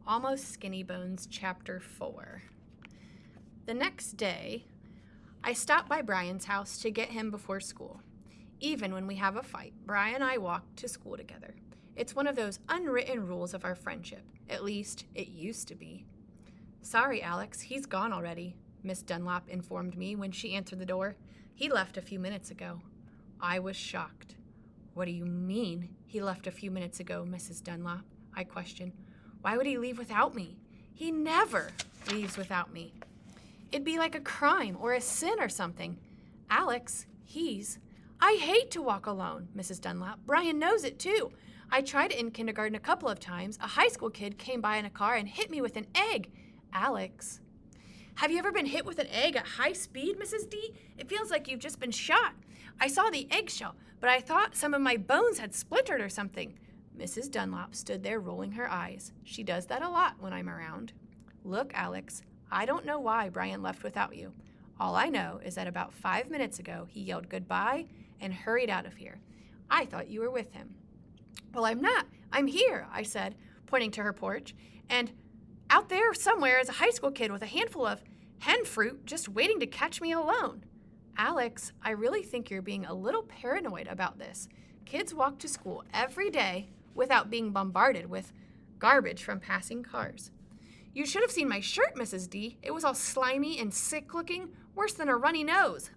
Almost Skinnybones, Chapter 4. The next day, I stopped by Brian's house to get him before school. Even when we have a fight, Brian and I walk to school together. It's one of those unwritten rules of our friendship. At least, it used to be. "Sorry, Alex, he's gone already," Miss Dunlap informed me when she answered the door. "He left a few minutes ago." I was shocked. "What do you mean, he left a few minutes ago, Mrs. Dunlap?" I questioned. "Why would he leave without me? He never leaves without me. It'd be like a crime or a sin or something. Alex, I hate to walk alone, Mrs. Dunlap. Brian knows it too. I tried it in kindergarten a couple of times. A high school kid came by in a car and hit me with an egg. Alex, have you ever been hit with an egg at high speed, Mrs. D? It feels like you've just been shot. I saw the eggshell, but I thought some of my bones had splintered or something." Mrs. Dunlap stood there rolling her eyes. She does that a lot when I'm around. "Look, Alex, I don't know why Brian left without you. All I know is that about 5 minutes ago, he yelled goodbye and hurried out of here. I thought you were with him." "Well, I'm not. I'm here," I said, pointing to her porch. "And out there somewhere is a high school kid with a handful of hen fruit just waiting to catch me alone." "Alex, I really think you're being a little paranoid about this. Kids walk to school every day without being bombarded with garbage from passing cars." "You should have seen my shirt, Mrs. D. It was all slimy and sick-looking, worse than a runny nose."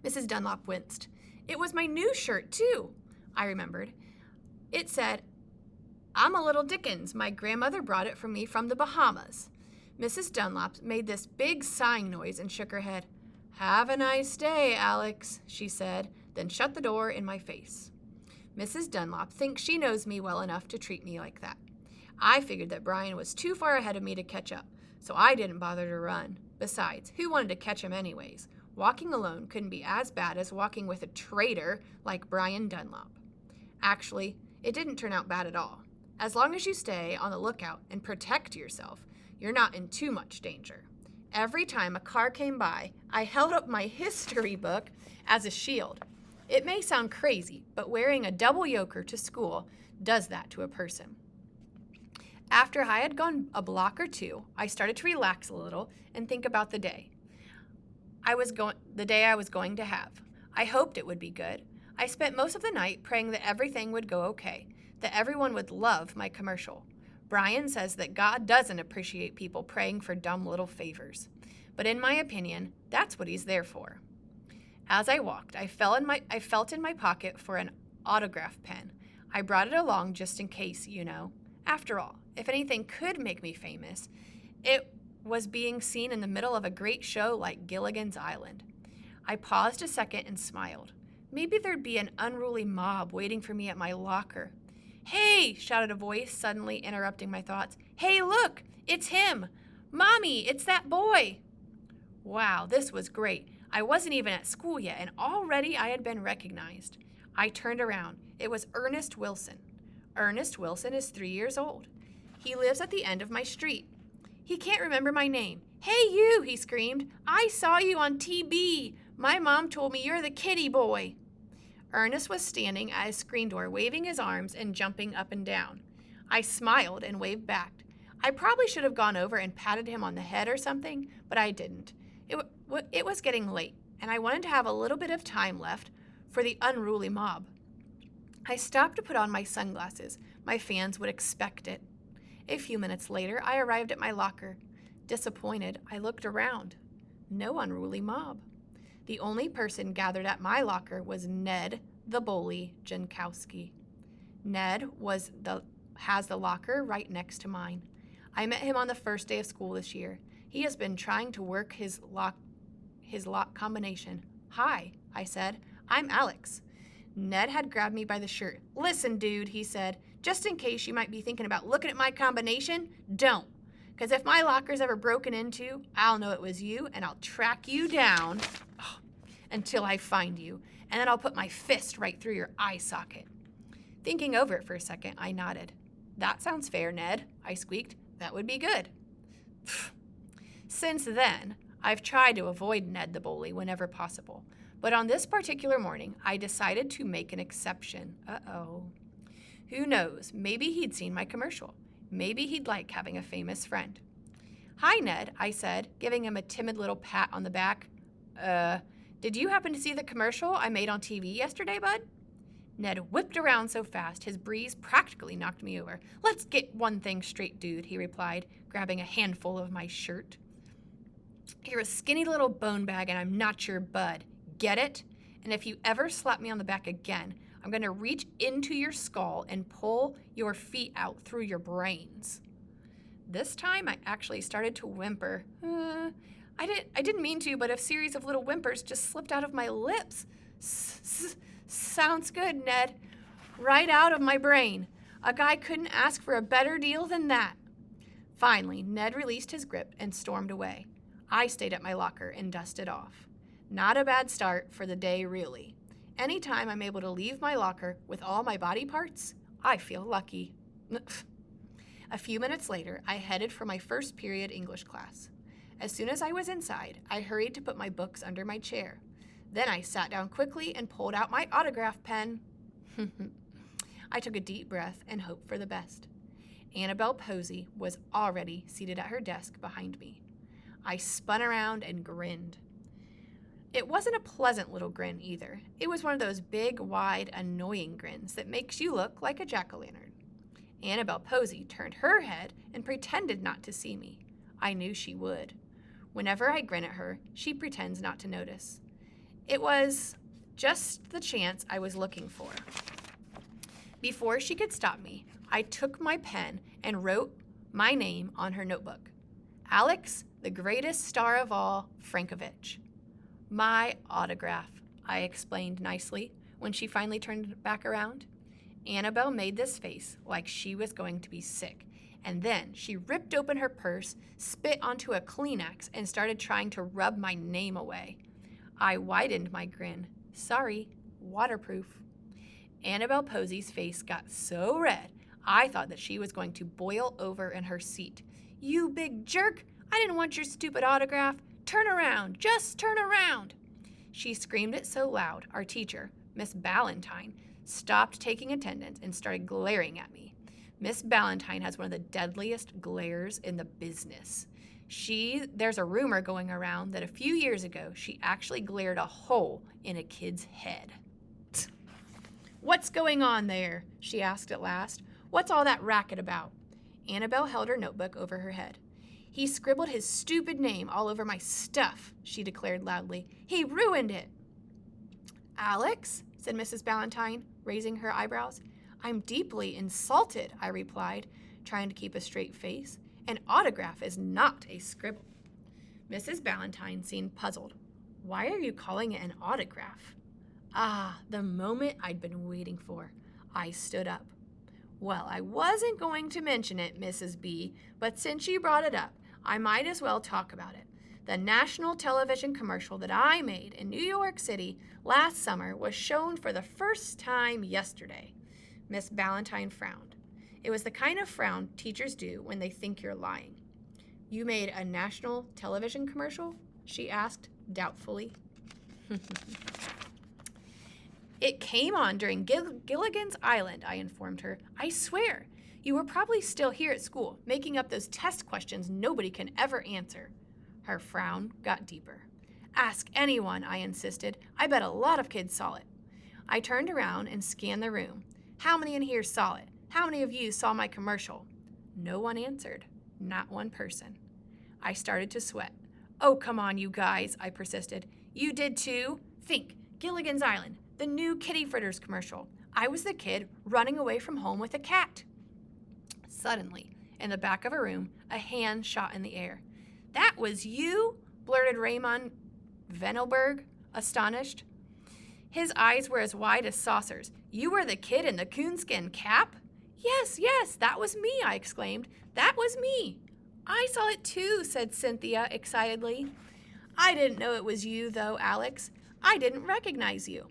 Mrs. Dunlap winced. "It was my new shirt, too," I remembered. It said, "I'm a little Dickens. My grandmother brought it for me from the Bahamas." Mrs. Dunlap made this big sighing noise and shook her head. "Have a nice day, Alex," she said, then shut the door in my face. Mrs. Dunlap thinks she knows me well enough to treat me like that. I figured that Brian was too far ahead of me to catch up, so I didn't bother to run. Besides, who wanted to catch him anyways? Walking alone couldn't be as bad as walking with a traitor like Brian Dunlap. Actually, it didn't turn out bad at all. As long as you stay on the lookout and protect yourself, you're not in too much danger. Every time a car came by, I held up my history book as a shield. It may sound crazy, but wearing a double yoker to school does that to a person. After I had gone a block or two, I started to relax a little and think about the day I was going to have. I hoped it would be good. I spent most of the night praying that everything would go okay, that everyone would love my commercial. Brian says that God doesn't appreciate people praying for dumb little favors. But in my opinion, that's what he's there for. As I walked, I felt in my pocket for an autograph pen. I brought it along just in case, you know. After all, if anything could make me famous, it was being seen in the middle of a great show like Gilligan's Island. I paused a second and smiled. Maybe there'd be an unruly mob waiting for me at my locker. "Hey!" shouted a voice, suddenly interrupting my thoughts. "Hey, look! It's him! Mommy, it's that boy!" Wow, this was great. I wasn't even at school yet, and already I had been recognized. I turned around. It was Ernest Wilson. Ernest Wilson is 3 years old. He lives at the end of my street. He can't remember my name. "Hey, you!" he screamed. "I saw you on TV. My mom told me you're the kitty boy." Ernest was standing at his screen door, waving his arms and jumping up and down. I smiled and waved back. I probably should have gone over and patted him on the head or something, but I didn't. It was getting late, and I wanted to have a little bit of time left for the unruly mob. I stopped to put on my sunglasses. My fans would expect it. A few minutes later, I arrived at my locker. Disappointed, I looked around. No unruly mob. The only person gathered at my locker was Ned, the bully, Jankowski. Ned has the locker right next to mine. I met him on the first day of school this year. He has been trying to work his lock combination. "Hi," I said. "I'm Alex." Ned had grabbed me by the shirt. "Listen, dude," he said, "just in case you might be thinking about looking at my combination, don't. Because if my locker's ever broken into, I'll know it was you, and I'll track you down until I find you, and then I'll put my fist right through your eye socket." Thinking over it for a second, I nodded. "That sounds fair, Ned," I squeaked. "That would be good." Since then, I've tried to avoid Ned the bully whenever possible, but on this particular morning, I decided to make an exception. Who knows? Maybe he'd seen my commercial. Maybe he'd like having a famous friend. Hi, Ned, I said, giving him a timid little pat on the back. Did you happen to see the commercial I made on TV yesterday, bud? Ned whipped around so fast, his breeze practically knocked me over. Let's get one thing straight, dude, he replied, grabbing a handful of my shirt. You're a skinny little bone bag, and I'm not your bud. Get it? And if you ever slap me on the back again, I'm going to reach into your skull and pull your feet out through your brains. This time, I actually started to whimper. I didn't mean to, but a series of little whimpers just slipped out of my lips. Sounds good, Ned. Right out of my brain. A guy couldn't ask for a better deal than that. Finally, Ned released his grip and stormed away. I stayed at my locker and dusted off. Not a bad start for the day, really. Anytime I'm able to leave my locker with all my body parts, I feel lucky. A few minutes later, I headed for my first period English class. As soon as I was inside, I hurried to put my books under my chair. Then I sat down quickly and pulled out my autograph pen. I took a deep breath and hoped for the best. Annabelle Posey was already seated at her desk behind me. I spun around and grinned. It wasn't a pleasant little grin either. It was one of those big, wide, annoying grins that makes you look like a jack-o'-lantern. Annabelle Posey turned her head and pretended not to see me. I knew she would. Whenever I grin at her, she pretends not to notice. It was just the chance I was looking for. Before she could stop me, I took my pen and wrote my name on her notebook. Alex, the greatest star of all, Frankovich. My autograph, I explained nicely when she finally turned back around. Annabelle made this face like she was going to be sick, and then she ripped open her purse, spit onto a Kleenex, and started trying to rub my name away. I widened my grin. Sorry, waterproof. Annabelle Posey's face got so red, I thought that she was going to boil over in her seat. You big jerk! I didn't want your stupid autograph. Turn around, just turn around. She screamed it so loud, our teacher, Miss Ballantyne, stopped taking attendance and started glaring at me. Miss Ballantyne has one of the deadliest glares in the business. There's a rumor going around that a few years ago, she actually glared a hole in a kid's head. What's going on there? She asked at last. What's all that racket about? Annabelle held her notebook over her head. He scribbled his stupid name all over my stuff, she declared loudly. He ruined it. Alex, said Mrs. Ballantyne, raising her eyebrows. I'm deeply insulted, I replied, trying to keep a straight face. An autograph is not a scribble. Mrs. Ballantyne seemed puzzled. Why are you calling it an autograph? Ah, the moment I'd been waiting for. I stood up. Well, I wasn't going to mention it, Mrs. B, but since you brought it up, I might as well talk about it. The national television commercial that I made in New York City last summer was shown for the first time yesterday. Miss Ballantyne frowned. It was the kind of frown teachers do when they think you're lying. You made a national television commercial? She asked doubtfully. It came on during Gilligan's Island, I informed her. I swear, you were probably still here at school, making up those test questions nobody can ever answer. Her frown got deeper. Ask anyone, I insisted. I bet a lot of kids saw it. I turned around and scanned the room. How many in here saw it? How many of you saw my commercial? No one answered. Not one person. I started to sweat. Oh, come on, you guys, I persisted. You did too? Think, Gilligan's Island, the new Kitty Fritters commercial. I was the kid running away from home with a cat. Suddenly, in the back of a room, a hand shot in the air. That was you? Blurted Raymond Venelberg, astonished. His eyes were as wide as saucers. You were the kid in the coonskin cap? Yes, that was me, I exclaimed. That was me. I saw it too, said Cynthia excitedly. I didn't know it was you, though, Alex. I didn't recognize you.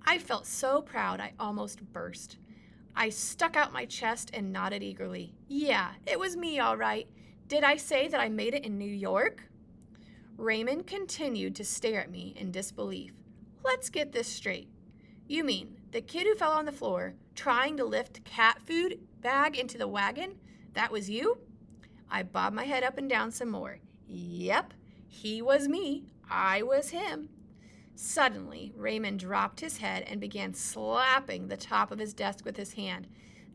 I felt so proud I almost burst. I stuck out my chest and nodded eagerly. Yeah, it was me, all right. Did I say that I made it in New York? Raymond continued to stare at me in disbelief. Let's get this straight. You mean The kid who fell on the floor, trying to lift cat food bag into the wagon? That was you? I bobbed my head up and down some more. Yep, he was me. I was him. Suddenly, Raymond dropped his head and began slapping the top of his desk with his hand.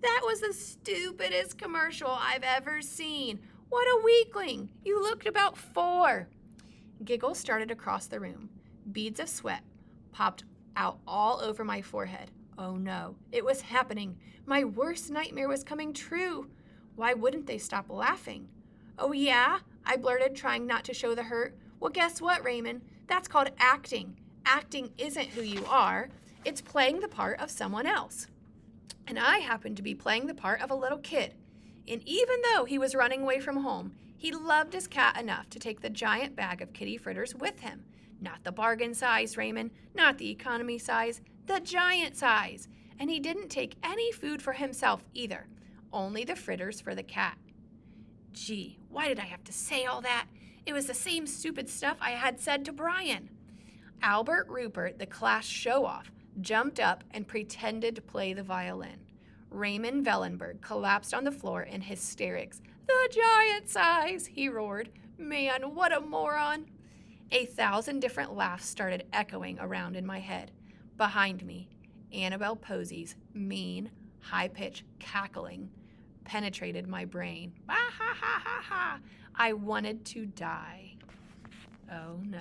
That was the stupidest commercial I've ever seen. What a weakling! You looked about 4. Giggles started across the room. Beads of sweat popped out all over my forehead. Oh no, it was happening. My worst nightmare was coming true. Why wouldn't they stop laughing? Oh yeah, I blurted, trying not to show the hurt. Well, guess what, Raymond? That's called acting. Acting isn't who you are. It's playing the part of someone else. And I happened to be playing the part of a little kid. And even though he was running away from home, he loved his cat enough to take the giant bag of kitty fritters with him. Not the bargain size, Raymond, not the economy size, the giant size. And he didn't take any food for himself either, only the fritters for the cat. Gee, why did I have to say all that? It was the same stupid stuff I had said to Brian. Albert Rupert, the class show-off, jumped up and pretended to play the violin. Raymond Vellenberg collapsed on the floor in hysterics. The giant size, he roared. Man, what a moron. 1,000 different laughs started echoing around in my head. Behind me, Annabelle Posey's mean, high-pitched cackling penetrated my brain. Ha ha ha ha ha. I wanted to die. Oh no.